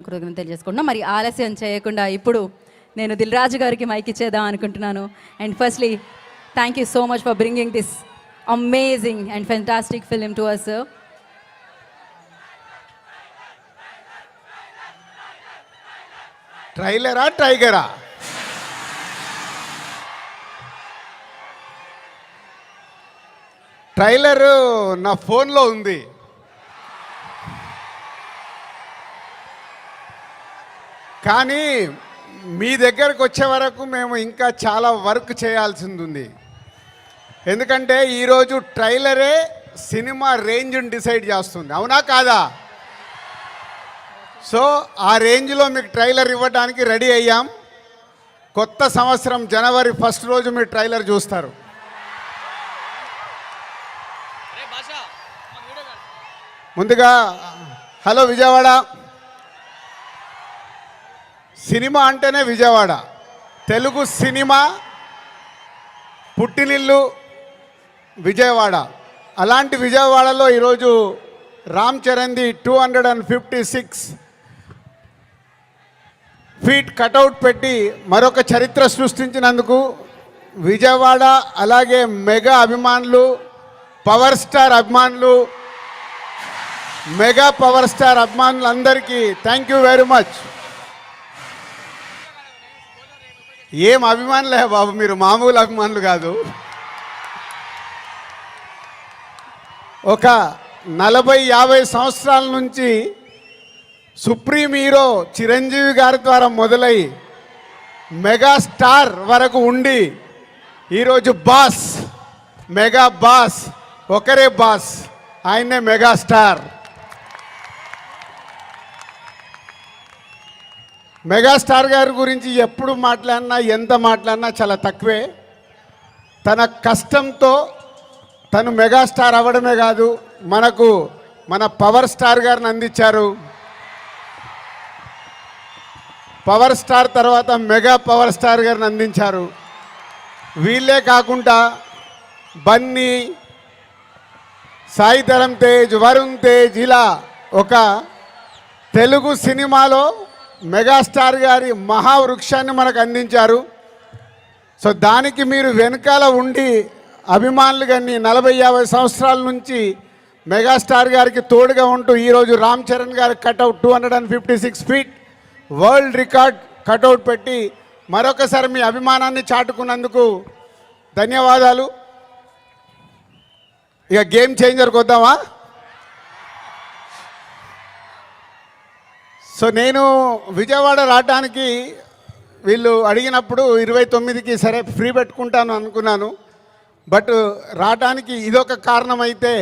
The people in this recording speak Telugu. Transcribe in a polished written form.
కృతజ్ఞతలు తెలియజేసుకుంటున్నాను. మరి ఆలస్యం చేయకుండా ఇప్పుడు నేను దిల్ రాజు గారికి మైక్ ఇచ్చేద్దాం అనుకుంటున్నాను. And firstly thank you so much for bringing this amazing and fantastic film to us, sir. ట్రైలరా టైగరా? ట్రైలర్ నా ఫోన్లో ఉంది. కానీ మీ దగ్గరకు వచ్చే వరకు మేము ఇంకా చాలా వర్క్ చేయాల్సింది ఉంది. ఎందుకంటే ఈరోజు ట్రైలరే సినిమా రేంజ్ని డిసైడ్ చేస్తుంది, అవునా కాదా? సో ఆ రేంజ్లో మీకు ట్రైలర్ ఇవ్వడానికి రెడీ అయ్యాం. కొత్త సంవత్సరం జనవరి 1 రోజు మీరు ట్రైలర్ చూస్తారు. ముందుగా హలో విజయవాడ. సినిమా అంటేనే విజయవాడ. తెలుగు సినిమా పుట్టినిల్లు విజయవాడ. అలాంటి విజయవాడలో ఈరోజు రామ్ చరణ్ది 256 ఫీట్ కటౌట్ పెట్టి మరొక చరిత్ర సృష్టించినందుకు విజయవాడ, అలాగే మెగా అభిమానులు, పవర్ స్టార్ అభిమానులు, మెగా పవర్ స్టార్ అభిమానులు అందరికీ థ్యాంక్ యూ వెరీ మచ్. ఏం అభిమానులే బాబు, మీరు మామూలు అభిమానులు కాదు. ఒక 40-50 సంవత్సరాల నుంచి సుప్రీం హీరో చిరంజీవి గారి ద్వారా మొదలై మెగాస్టార్ వరకు ఉండి ఈరోజు బాస్, మెగా బాస్, ఒకరే బాస్, ఆయనే మెగాస్టార్. మెగాస్టార్ గారి గురించి ఎప్పుడు మాట్లాడినా, ఎంత మాట్లాడినా చాలా తక్కువే. తన కష్టంతో తను మెగాస్టార్ అవ్వడమే కాదు, మనకు మన పవర్ స్టార్ గారిని అందించారు. పవర్ స్టార్ తర్వాత మెగా పవర్ స్టార్ గారిని అందించారు. వీళ్ళే కాకుండా బన్నీ, సాయి ధరమ్ తేజ్, వరుణ్ తేజ్, ఇలా ఒక తెలుగు సినిమాలో మెగాస్టార్ గారి మహావృక్షాన్ని మనకు అందించారు. సో దానికి మీరు వెనకాల ఉండి అభిమానులు కానీ 40-50 సంవత్సరాల నుంచి మెగాస్టార్ గారికి తోడుగా ఉంటూ ఈరోజు రామ్ చరణ్ గారి cutout 256 feet world record cutout పెట్టి మరొకసారి మీ అభిమానాన్ని చాటుకున్నందుకు ధన్యవాదాలు. ఇక గేమ్ చేంజర్కి వద్దామా? సో నేను విజయవాడ రావడానికి వీళ్ళు అడిగినప్పుడు 29కి సరే ఫ్రీ పెట్టుకుంటాను అనుకున్నాను. బట్ రావడానికి ఇదొక కారణం అయితే